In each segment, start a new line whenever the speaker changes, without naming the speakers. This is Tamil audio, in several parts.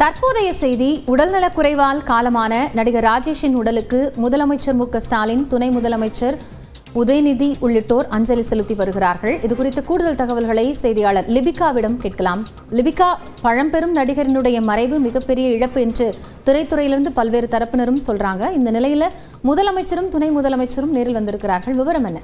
தற்போதைய செய்தி, உடல்நலக்குறைவால் காலமான நடிகர் ராஜேஷின் உடலுக்கு முதலமைச்சர் மு.க.ஸ்டாலின், துணை முதலமைச்சர் உதயநிதி உள்ளிட்டோர் அஞ்சலி செலுத்தி வருகிறார்கள். இதுகுறித்து கூடுதல் தகவல்களை செய்தியாளர் லிபிகாவிடம் கேட்கலாம். லிபிகா, பழம்பெரும் நடிகரினுடைய மறைவு மிகப்பெரிய இழப்பு என்று திரைத்துறையிலிருந்து பல்வேறு தரப்பினரும் சொல்றாங்க. இந்த நிலையில முதலமைச்சரும் துணை முதலமைச்சரும் நேரில் வந்திருக்கிறார்கள். விவரம் என்ன?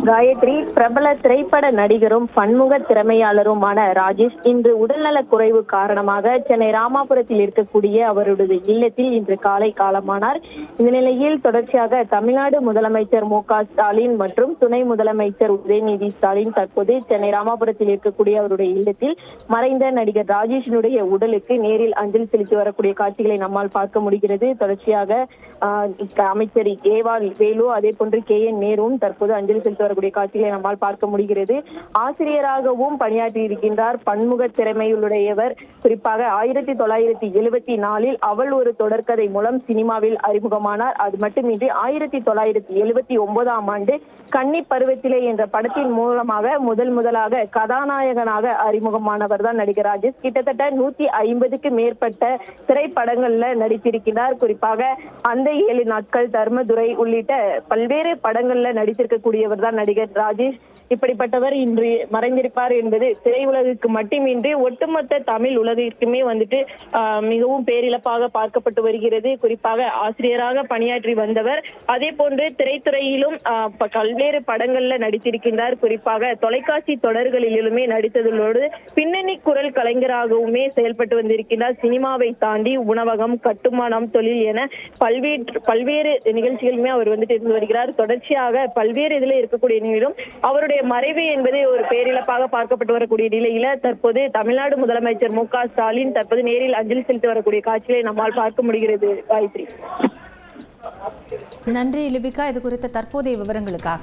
காயத்ரி, பிரபல திரைப்பட நடிகரும் பன்முக திறமையாளருமான ராஜேஷ் இன்று உடல்நலக் குறைவு காரணமாக சென்னை ராமாபுரத்தில் இருக்கக்கூடிய அவருடைய இல்லத்தில் இன்று காலை காலமானார். இந்த நிலையில் தொடர்ச்சியாக தமிழ்நாடு முதலமைச்சர் மு.க.ஸ்டாலின் மற்றும் துணை முதலமைச்சர் உதயநிதி ஸ்டாலின் தற்போது சென்னை ராமாபுரத்தில் இருக்கக்கூடிய அவருடைய இல்லத்தில் மறைந்த நடிகர் ராஜேஷினுடைய உடலுக்கு நேரில் அஞ்சலி செலுத்தி வரக்கூடிய காட்சிகளை நம்மால் பார்க்க முடிகிறது. தொடர்ச்சியாக அமைச்சர் வேலு, அதே போன்று KN நேருவும் தற்போது அஞ்சலி செலுத்தி வரக்கூடிய காட்சிகளை நம்மால் பார்க்க முடிகிறது. ஆசிரியராகவும் பணியாற்றி இருக்கின்றார். பன்முக திறமையுடையவர். குறிப்பாக 1974 அவள் ஒரு தொடர்கதை மூலம் சினிமாவில் அறிமுகமானார். அது மட்டுமின்றி 1979 ஆண்டு கன்னி பருவத்திலே என்ற படத்தின் மூலமாக முதலாக கதாநாயகனாக அறிமுகமானவர் தான் நடிகர் ராஜேஷ். கிட்டத்தட்ட 150க்கு மேற்பட்ட திரைப்படங்கள்ல நடித்திருக்கிறார். குறிப்பாக அந்த 7 நாட்கள், தர்மதுரை உள்ளிட்ட பல்வேறு படங்கள்ல நடித்திருக்கக்கூடியவர் தான் நடிகர் ராஜேஷ். இப்படிப்பட்டவர் இன்று மறைந்திருப்பார் என்பது திரையுலகுக்கு மட்டுமின்றி ஒட்டுமொத்த தமிழ் உலகிற்குமே மிகவும் பேரிழப்பாக பார்க்கப்பட்டு வருகிறது. குறிப்பாக ஆசிரியராக பணியாற்றி வந்தவர். அதே போன்று திரைத்துறையிலும் பல்வேறு படங்கள்ல நடித்திருக்கின்றார். குறிப்பாக தொலைக்காட்சி தொடர்களிலுமே நடித்ததோடு பின்னணி குரல் கலைஞராகவுமே செயல்பட்டு வந்திருக்கின்றார். சினிமாவை தாண்டி உணவகம், கட்டுமானம், தொழில் என பல்வேறு நிகழ்ச்சிகளுமே அவர் இருந்து வருகிறார். தொடர்ச்சியாக பல்வேறு இதுல இருக்கக்கூடிய நிலையிலும் அவருடைய மறைவு என்பது ஒரு பேரிழப்பாக பார்க்கப்பட்டு வரக்கூடிய நிலையில தற்போது தமிழ்நாடு முதலமைச்சர் மு.க.ஸ்டாலின் தற்போது நேரில் அஞ்சலி செலுத்தி வரக்கூடிய காட்சிகளை நம்மால் பார்க்க முடிகிறது. காயத்ரி,
நன்றி லிபிகா, இது குறித்த தற்போதைய விவரங்களுக்காக.